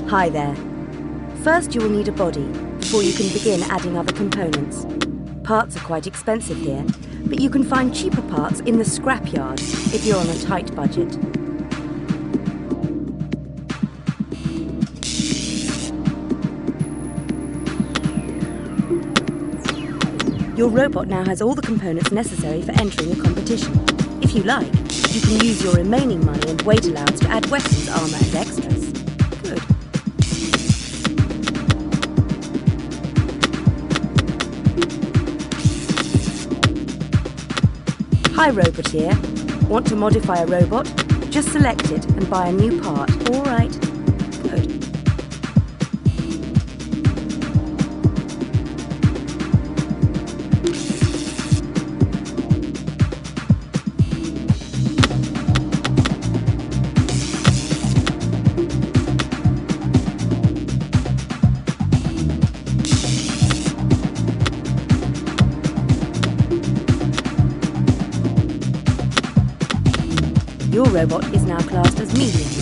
Hi there. First you will need a body, before you can begin adding other components. Parts are quite expensive here, but you can find cheaper parts in the scrapyard if you're on a tight budget. Your robot now has all the components necessary for entering the competition. If you like, you can use your remaining money and weight allowance to add weapons, armor and extras. Good. Hi, Roboteer. Want to modify a robot? Just select it and buy a new part. All right. Good. Your robot is now classed as medium.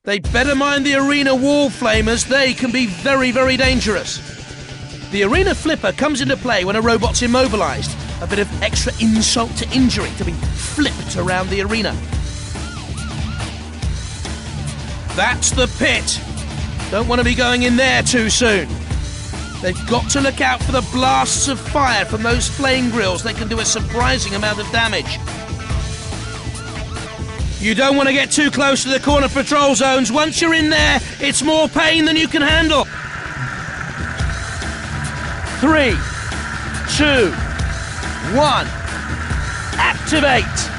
They'd better mind the arena wall flamers, they can be very, very dangerous. The arena flipper comes into play when a robot's immobilised. A bit of extra insult to injury to be flipped around the arena. That's the pit. Don't want to be going in there too soon. They've got to look out for the blasts of fire from those flame grills. They can do a surprising amount of damage. You don't want to get too close to the corner patrol zones. Once you're in there, it's more pain than you can handle. 3, 2, 1. Activate!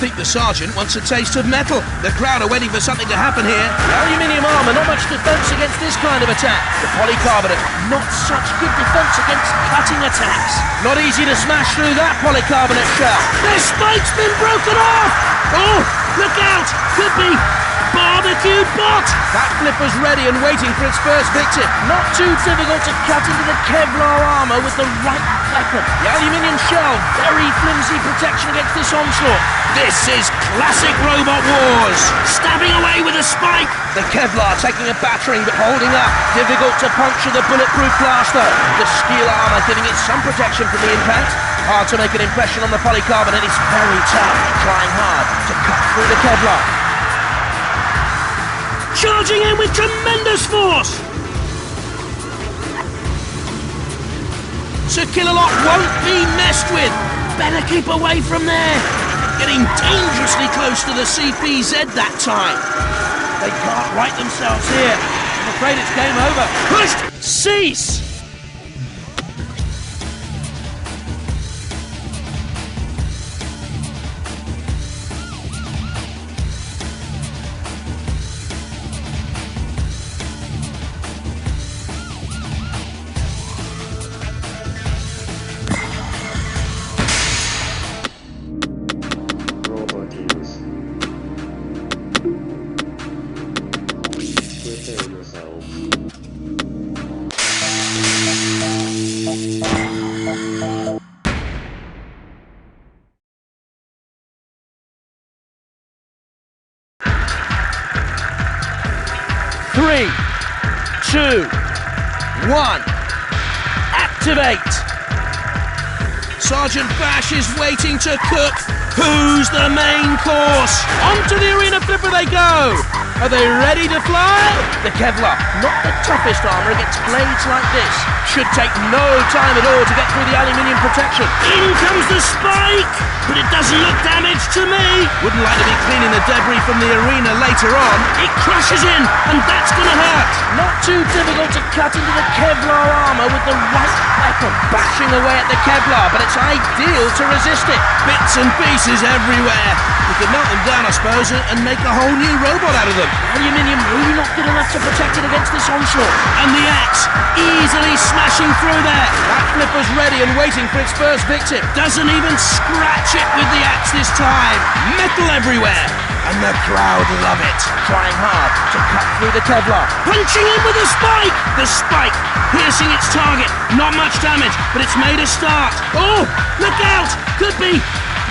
I think the sergeant wants a taste of metal. The crowd are waiting for something to happen here. The aluminium armour, not much defence against this kind of attack. The polycarbonate, not such good defence against cutting attacks. Not easy to smash through that polycarbonate shell. Their spike's been broken off! Oh, look out! Could be barbecued bot! That flipper's ready and waiting for its first victim. Not too difficult to cut into the Kevlar armour with the right weapon. The aluminium shell, very flimsy protection against this onslaught. This is classic Robot Wars! Stabbing away with a spike! The Kevlar taking a battering but holding up. Difficult to puncture the bulletproof glass though. The steel armour giving it some protection from the impact. Hard to make an impression on the polycarbonate. It's very tough, trying hard to cut through the Kevlar. Charging in with tremendous force! Sir Killalot won't be messed with. Better keep away from there. Getting dangerously close to the CPZ that time. They can't right themselves here. I'm afraid it's game over. Pushed! Cease! Three, 2, 1. Activate! Sergeant Bash is waiting to cook. Who's the main course? Onto the arena flipper they go! Are they ready to fly? The Kevlar, not the toughest armour against blades like this. Should take no time at all to get through the aluminium protection. In comes the spike! But it doesn't look damaged to me. Wouldn't like to be cleaning the debris from the arena later on. It crashes in, and that's gonna hurt. Not too difficult to cut into the Kevlar armour with the right weapon. Bashing away at the Kevlar, but it's ideal to resist it. Bits and pieces everywhere. You could melt them down, I suppose, and make a whole new robot out of them. Aluminium really not good enough to protect it against this onslaught. And the axe easily smashing through there. That flipper's ready and waiting for its first victim. Doesn't even scratch it with the axe this time. Metal everywhere. And the crowd love it. Trying hard to cut through the Kevlar. Punching in with a spike. The spike piercing its target. Not much damage, but it's made a start. Oh, look out. Could be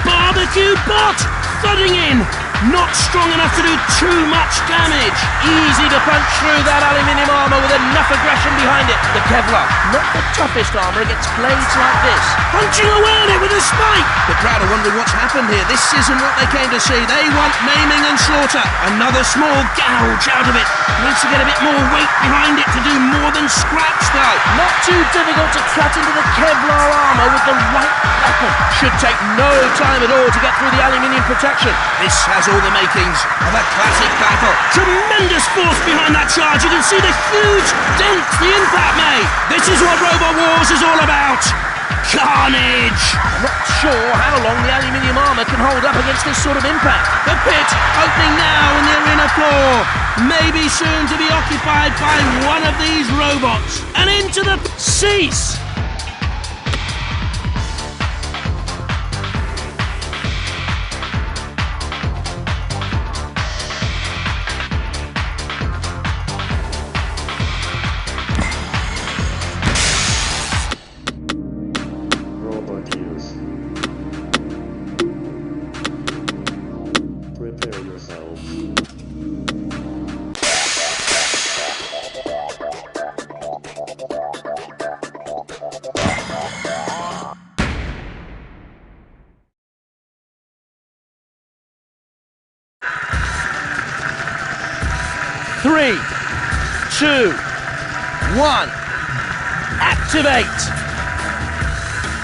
Barbecue Bot thudding in. Not strong enough to do too much damage. Easy to punch through that aluminium armour with enough aggression behind it. The Kevlar, not the toughest armour against blades like this. Punching away at it with a spike. The crowd are wondering what's happened here. This isn't what they came to see. They want maiming and slaughter. Another small gouge out of it. Needs to get a bit more weight behind it to do more than scratch though. Not too difficult to cut into the Kevlar armour with the right weapon. Should take no time at all to get through the aluminium protection. This has all the makings of a classic battle. Tremendous force behind that charge. You can see the huge dent the impact made. This is what Robot Wars is all about. Carnage! I'm not sure how long the aluminium armour can hold up against this sort of impact. The pit opening now in the arena floor. Maybe soon to be occupied by one of these robots. And into the cease! Prepare yourselves. 3, 2, 1. Activate!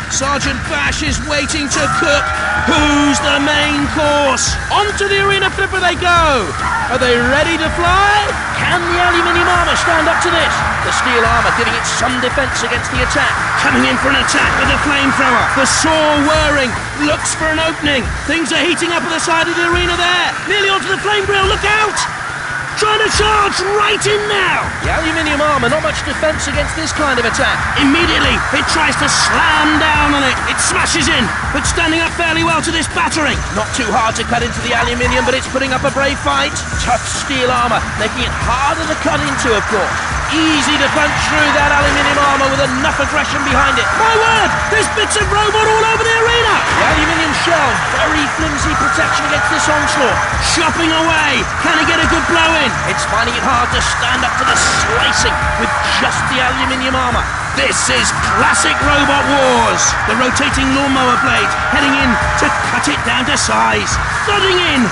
Sergeant Bash is waiting to cook. Who's the main course? Onto the arena flipper they go. Are they ready to fly? Can the aluminium armour stand up to this? The steel armour giving it some defence against the attack. Coming in for an attack with a flamethrower. The saw whirring. Looks for an opening. Things are heating up at the side of the arena there. Nearly onto the flame grill. Look out! Trying to charge right in now! The aluminium armour, not much defence against this kind of attack. Immediately, it tries to slam down on it. It smashes in, but standing up fairly well to this battering. Not too hard to cut into the aluminium, but it's putting up a brave fight. Tough steel armour, making it harder to cut into, of course. Easy to punch through that aluminium armour with enough aggression behind it. My word! There's bits of robot all over the arena! The aluminium shell, very flimsy protection against this onslaught. Chopping away. Can he get a good blow in? It's finding it hard to stand up to the slicing with just the aluminium armour. This is classic Robot Wars. The rotating lawnmower blades heading in to cut it down to size. Thudding in.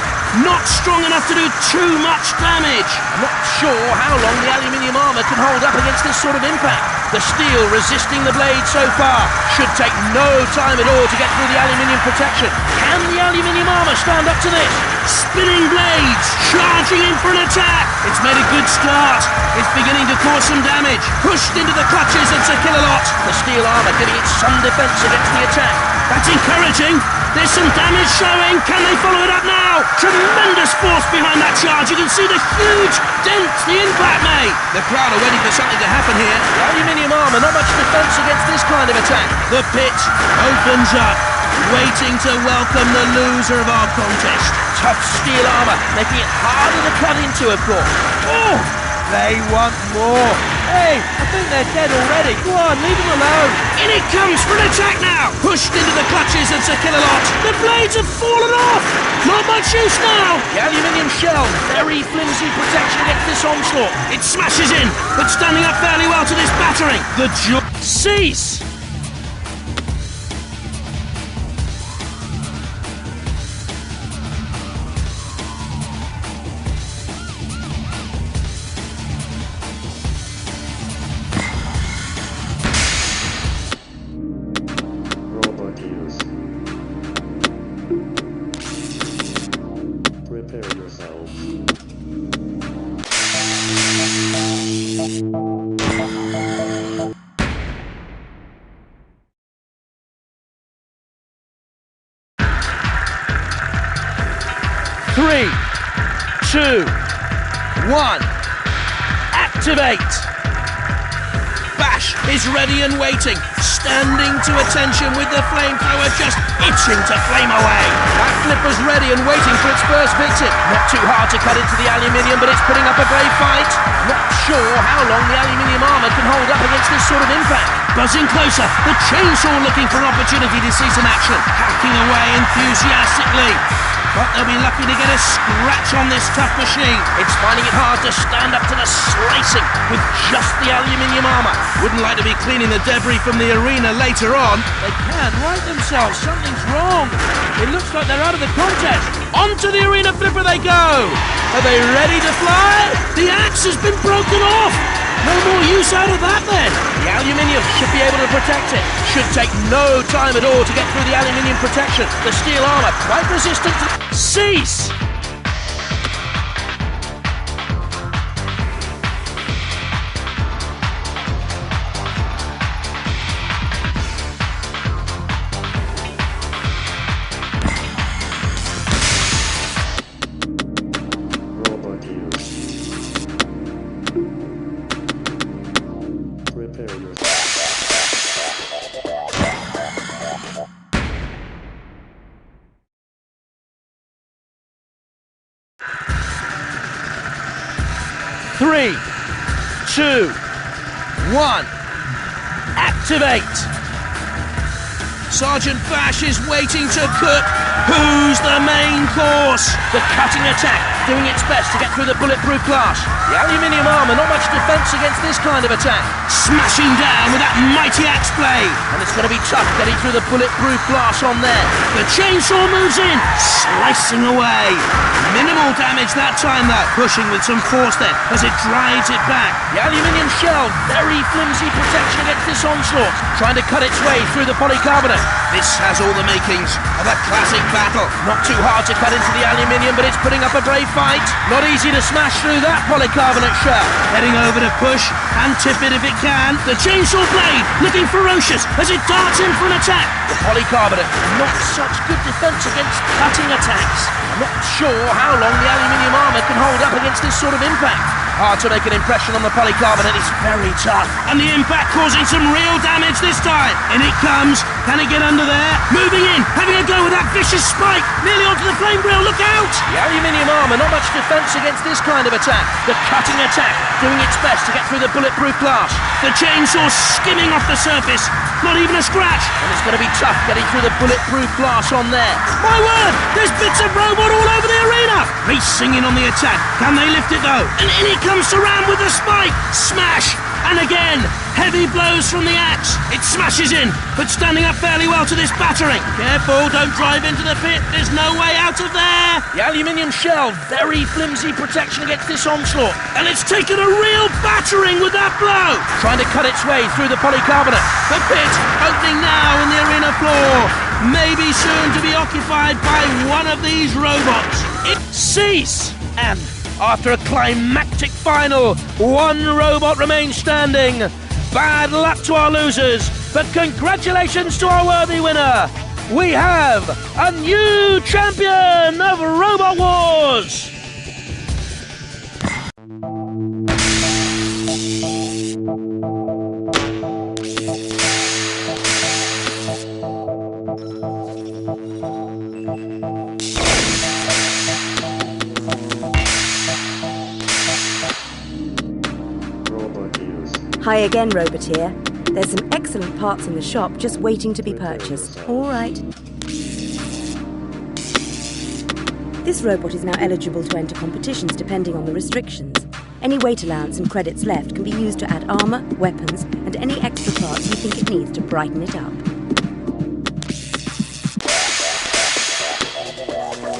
Not strong enough to do too much damage. I'm not sure how long the aluminium armour can hold up against this sort of impact. The steel resisting the blade so far. Should take no time at all to get through the aluminium protection. Can the aluminium armour stand up to this? Spinning blades, charging in for an attack. It's made a good start. It's beginning to cause some damage. Pushed into the clutches of Sir Killalot. The steel armour giving it some defence against the attack. That's encouraging. There's some damage showing. Can they follow it up now? Tremendous force behind that charge. You can see the huge dent the impact made. The crowd are waiting for something to happen here. The aluminium armour, not much defence against this kind of attack. The pit opens up, waiting to welcome the loser of our contest. Tough steel armour, making it harder to cut into, of course. Oh, they want more. Hey, I think they're dead already. Go on, leave them alone. In it comes for an attack now! Pushed into the clutches of Sir Killalot. The blades have fallen off! Not much use now! The aluminium shell, very flimsy protection against this onslaught. It smashes in, but standing up fairly well to this battering. The cease! Robot use. Prepare yourself. Three, two, one, activate! Bash is ready and waiting, standing to attention with the flamethrower just itching to flame away. That flipper's ready and waiting for its first victim. Not too hard to cut into the aluminium, but it's putting up a brave fight. Not sure how long the aluminium armour can hold up against this sort of impact. Buzzing closer, the chainsaw looking for an opportunity to see some action, hacking away enthusiastically. But they'll be lucky to get a scratch on this tough machine. It's finding it hard to stand up to the slicing with just the aluminium armour. Wouldn't like to be cleaning the debris from the arena later on. They can't right themselves. Something's wrong. It looks like they're out of the contest. Onto the arena flipper they go. Are they ready to fly? The axe has been broken off. No more use out of that then. The aluminium should be able to protect it. Should take no time at all to get through the aluminium protection. The steel armour quite resistant to... Cease! Robot use. Prepare yourself. Three, two, one, activate! Sergeant Bash is waiting to cook. Who's the main course? The cutting attack, doing its best to get through the bulletproof glass. The aluminium armour, not much defence against this kind of attack. Smashing down with that mighty axe blade. And it's going to be tough getting through the bulletproof glass on there. The chainsaw moves in, slicing away. Minimal damage that time though. Pushing with some force there as it drives it back. The aluminium shell, very flimsy protection against this onslaught. Trying to cut its way through the polycarbonate. This has all the makings of a classic battle. Not too hard to cut into the aluminium, but it's putting up a brave fight. Not easy to smash through that polycarbonate shell. Heading over to push and tip it if it can. The chainsaw blade looking ferocious as it darts in for an attack. The polycarbonate, not such good defence against cutting attacks. I'm not sure how long the aluminium armour can hold up against this sort of impact. Hard to make an impression on the polycarbonate, it's very tough. And the impact causing some real damage this time. In it comes. Can it get under there? Moving in, having a go with that vicious spike. Nearly onto the flame wheel, look out! The aluminium armour, not much defence against this kind of attack. The cutting attack, doing its best to get through the bulletproof glass. The chainsaw skimming off the surface. Not even a scratch. And it's going to be tough getting through the bulletproof glass on there. My word! There's bits of robot all over the arena! Racing in on the attack. Can they lift it though? And in it comes Saran with the spike! Smash! And again, heavy blows from the axe. It smashes in, but standing up fairly well to this battering. Careful, don't drive into the pit. There's no way out of there. The aluminium shell, very flimsy protection against this onslaught. And it's taken a real battering with that blow. Trying to cut its way through the polycarbonate. The pit opening now in the arena floor. Maybe soon to be occupied by one of these robots. It cease. And after a climactic final, one robot remains standing. Bad luck to our losers, but congratulations to our worthy winner. We have a new champion of Robot Wars. Robot use. Hi again, Roboteer. There's some excellent parts in the shop just waiting to be purchased. All right. This robot is now eligible to enter competitions depending on the restrictions. Any weight allowance and credits left can be used to add armour, weapons, and any extra parts you think it needs to brighten it up.